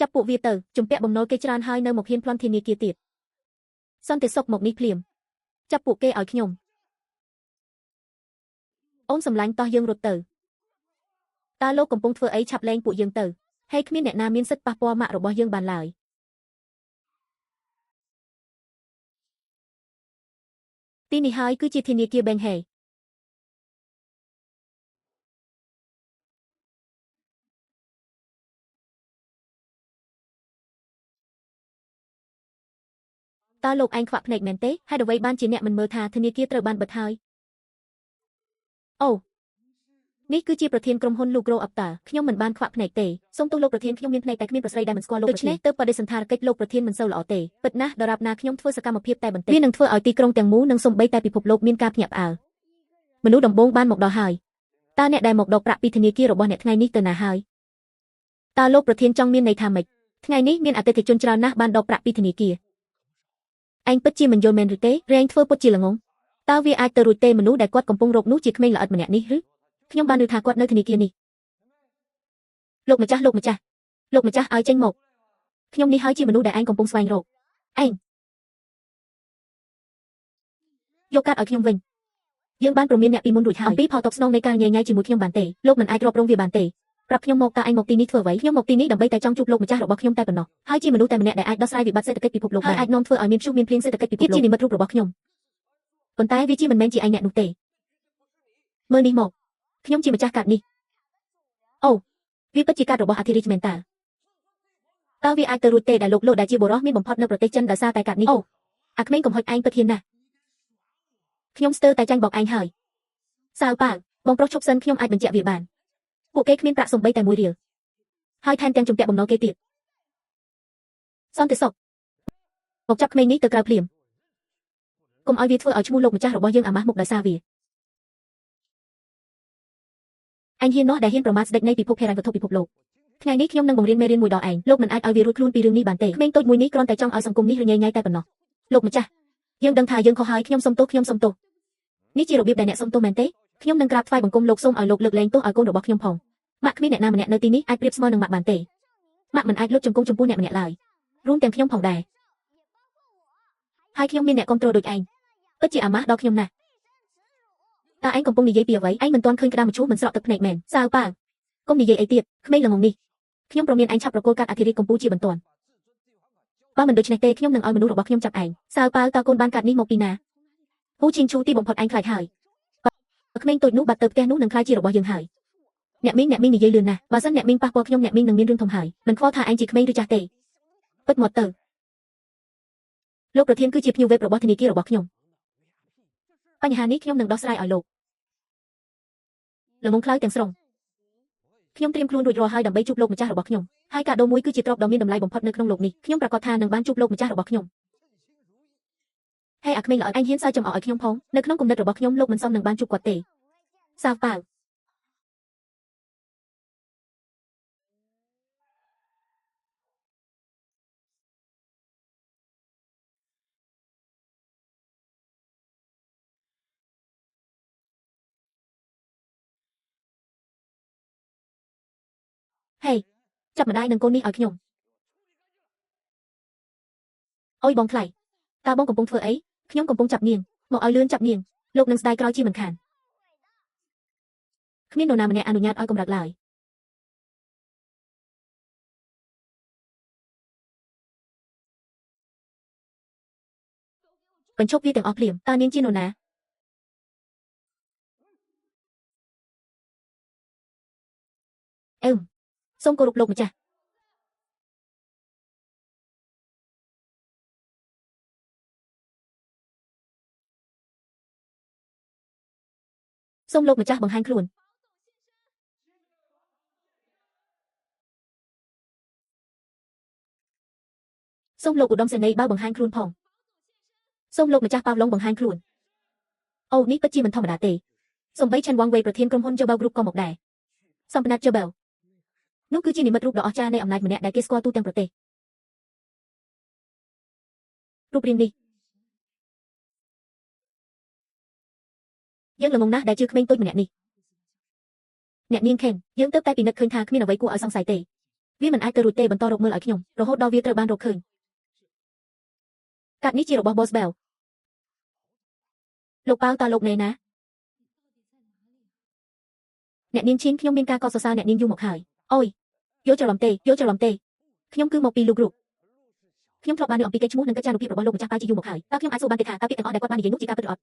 จับปุวีเตอร์จุ่มเปะบ่มโนเกจรานไฮเนอร์หมกเฮียนพลอนทีนีเกียติดซ่อนเตศกหมกนี้เพลียมจับปุเกออยขยมអូនសម្លាញ់តោះយើងរត់ទៅតើលោកកំពុងធ្វើអីឆាប់លែងពួកយើងទៅហើយគ្មានអ្នកណាមានសិទ្ធិប៉ះពាល់ម៉ាក់របស់យើងបានឡើយទីនេះហើយគឺជាធនាគារបេងហេតើលោកឯងខ្វាក់ភ្នែកមែនទេហេតុអ្វីបានជាអ្នកមិនមើលថាធនាគារត្រូវបានបិទហើយអូនេះគឺជាប្រធានក្រុមហ៊ុន Lugro Aptar ខ្ញុំមិនបានខ្វាក់ភ្នែកទេសូមទោសលោកប្រធានខ្ញុំមានភ្នែកតែគ្មានប្រស្រីដែលមិនស្គាល់លោកដូច្នេះទើបបដិសណ្ឋារកិច្ចលោកប្រធានមិនសូវល្អទេពិតណាស់ដរាបណាខ្ញុំធ្វើសកម្មភាពតែបន្តិចវានឹងធ្វើឲ្យទីក្រុងទាំងមូលនិងសូម្បីតែពិភពលោកមានការភ្ញាក់ផ្អើលមនុស្សដំបូងបានមកដល់ហើយតើអ្នកដែលមកដកប្រាក់ពីធនាគាររបស់អ្នកថ្ងៃនេះទៅណាហើយតើលោកប្រធានចង់មានន័យថាម៉េចថ្ងៃនេះមានអតិថិជនច្រើនណាស់បានដកប្រាក់ពីធនាគារឯងពិតជាមិនយល់មែនឬទេរែងធ្វើពុតជាល្ងងតើវាអាចទៅរួចទេមនុស្សដែលគាត់កំពុងរកនោះជាក្មេងល្អិតម្នាក់នេះឬខ្ញុំបានឮថាគាត់នៅធនាគារនេះលោកម្ចាស់ឲ្យចេញមកខ្ញុំនេះហើយជាមនុស្សដែលឯងកំពុងស្វែងរកឯងយកកាត់ឲ្យខ្ញុំវិញយើងបានព្រមានអ្នកពីមុនរួចហើយអំពីផលតបស្នងនៃការញ៉ៃញ៉ៃជាមួយខ្ញុំបានទេលោកមិនអាចរាប់រងវាបានទេប្រាប់ខ្ញុំមកតើឯងមកទីនេះធ្វើអ្វីខ្ញុំមកទីនេះដើម្បីតែចង់ជួបលោកម្ចាស់របស់ខ្ញុំតែប៉ុណ្ណោះហើយជាមនុស្សតែម្នាក់ដែលអាចដោះស្រាយវិបត្តិសេដ្ឋកិច្ចពិភពលោកហើយអាចនាំធ្វើឲ្យមានព្យុះមានភ្លៀងសេដ្ឋកិច្ចពិភពលោកជានិមិត្តរូបរបស់ខ្ញុំប៉ុន្តែវាជាមិនមែនជាឯងអ្នកនោះទេមើលនេះមកខ្ញុំជាម្ចាស់កាតនេះអូវាពិតជាកាតរបស់អធិរាជមែនតើវាអាចទៅរួចទេដែលលោកដែលជាបុរសមានបំផុតនៅប្រទេសចិនដោយសារតែកាតនេះអូអាក្មេងកំហុចឯងពិតហ៊ានណាស់ខ្ញុំស្ទើរតែចាញ់បោកឯងហើយសាវប៉ាបងប្រុសឈប់សិនខ្ញុំអាចបញ្ជាក់វាបានពួកគេគ្មានប្រាក់សំបីតែមួយរៀលហើយថែមទាំងជំពាក់បំណុលគេទៀតសន្តិសុខមកចាប់ក្មេងនេះទៅក្រៅភ្លាមកុំឲ្យវាធ្វើឲ្យឈ្មោះលោកម្ចាស់របស់យើងអាម៉ាស់មុខដោយសារវាអញហ៊ាននោះដែលហ៊ានប្រមាថស្ដេចនៃពិភពហិរញ្ញវត្ថុពិភពលោកថ្ងៃនេះខ្ញុំនឹងបង្រៀនមេរៀនមួយដល់ឯងលោកមិនអាចឲ្យវារួចខ្លួនពីរឿងនេះបានទេក្មេងតូចមួយនេះគ្រាន់តែចង់ឲ្យសង្គមនេះរញ៉េញ៉ៃតែប៉ុណ្ណោះលោកម្ចាស់យើងដឹងថាយើងខុសហើយខ្ញុំសុំទោសនេះជារបៀបដែលអ្នកសុំទោសមែនទេខ្ញុំនឹងក្រាបថ្វាយបង្គំលោកសូមឲ្យលោកលើកលែងទោសឲ្យកូនរបស់ខ្ញុំផងម៉ាក់គ្មានអ្នកណាម្នាក់នៅទីនេះអាចប្រៀបស្មើនឹងម៉ាក់បានទេម៉ាក់មិនអាចលុបជង្គង់ចំពោះអ្នកម្នាក់ឡើយរួមទាំងខ្ញុំផងដែរហើយខ្ញុំមានអ្នកគ្រប់គ្រងដូចឯងពិតជាអាម៉ាស់ដល់ខ្ញុំណាស់តើឯងកំពុងនិយាយពីអ្វីឯងមិនទាន់ឃើញក្តាមម្ជូរមិនស្រក់ទឹកភ្នែកមែនសាវប៉ាកុំនិយាយអីទៀតក្មេងល្ងងនេះខ្ញុំប្រមានឯងឆាប់ប្រគល់កាត់អធិរាជកម្ពុជាបន្ទាន់បើមិនដូច្នេះទេខ្ញុំនឹងឲ្យមនុស្សរបស់ខ្ញុំចាប់ឯងសាវប៉ាតើកូនបានកាត់នេះមកពីណាហ៊ូឈីងឈូទីបំផុតឯងខ្លាចហើយក្មេងតូចនោះបាត់ទៅផ្ទះនោះនឹងខ្លាចជារបស់យើងហើយអ្នកមីងនិយាយលឿនណាស់បើសិនអ្នកមីងប៉ះពាល់ខ្ញុំអ្នកមីងនឹងមានរឿងធំហើយមិនខ្វល់ថាឯងជាក្មេងឬចាស់ទេពិតមកទៅលោកប្រធានគឺជាភ្ញៀវវេបរបស់ធនាគាររបស់ខ្ញុំបញ្ហានេះខ្ញុំនឹងដោះស្រាយឲ្យលោកល្ងងខ្លៅទាំងស្រុងខ្ញុំត្រៀមខ្លួនរួចរាល់ហើយដើម្បីជួបលោកម្ចាស់របស់ខ្ញុំហើយកាដូមួយគឺជាទ្រព្យដ៏មានតម្លៃបំផុតនៅក្នុងលោកនេះខ្ញុំប្រកាសថានឹងបានជួបលោកម្ចាស់របស់ខ្ញុំហើយអាក្មេងល្អិតឯងហ៊ានសើចចំអកឲ្យខ្ញុំផងនៅក្នុងគំនិតរបស់ខ្ញុំលោកមិនសមនឹងបានជួបគាត់ទេសាវប៉ាវហេចាប់ម្ដាយនិងកូននេះឲ្យខ្ញុំអុយបងថ្លៃតើបងកំពុងធ្វើអីខ្ញុំកំពុងចាប់នាងមកឲ្យលឿនចាប់នាងលោកនឹងស្ដាយក្រោយជាមិនខានគ្មាននរណាម្នាក់អនុញ្ញាតឲ្យកម្រើកឡើយបញ្ឈប់វាទាំងអស់ភ្លាមតើនាងជានរណាសូមគោរពលោកម្ចាស់សូមលោកម្ចាស់បង្ហាញខ្លួនសូមលោកឧត្តមសេនីយ៍បើបង្ហាញខ្លួនផងសូមលោកម្ចាស់ប៉ាវឡុងបង្ហាញខ្លួនអូនេះពិតជាមិនធម្មតាទេសូម្បីឆាន់វ៉ាងវេប្រធានក្រុមហ៊ុន Jobel Group ក៏មកដែរសម្បត្តិ Jobel នោះគឺជានិមិត្តរូបដ៏អស្ចារ្យនៃអំណាចម្នាក់ដែលគេស្គាល់ទូទាំងប្រទេសរូបរាងនេះយើងល្ងងណាស់ដែលជឿក្មេងតូចម្នាក់នេះអ្នកនាងខេនយើងទើបតែពិនិត្យឃើញថាគ្មានអ្វីគួរឲ្យសង្ស័យទេ វាមិនអាចទៅរួចទេបន្តរកមើលឲ្យខ្ញុំរហូតដល់វាត្រូវបានរកឃើញកាត់នេះជារបស់ Boss Bell លោកប៉ៅតើលោកណែណាអ្នកនាងឈិនខ្ញុំមានការកោតសរសើរអ្នកនាងយូរមកហើយអូយយកច្រឡំទេខ្ញុំគឺមកពីលោករូបខ្ញុំធ្លាប់បានដឹងអំពីកេរ្តិ៍ឈ្មោះនិងកិច្ចការរូបភាពរបស់លោកម្ចាស់ប៉ៅជាយូរមកហើយតើខ្ញុំអាចសួរបានទេថាតើពាក្យទាំងអស់ដែលគាត់បាននិយាយនោះជាការពិតឬអត់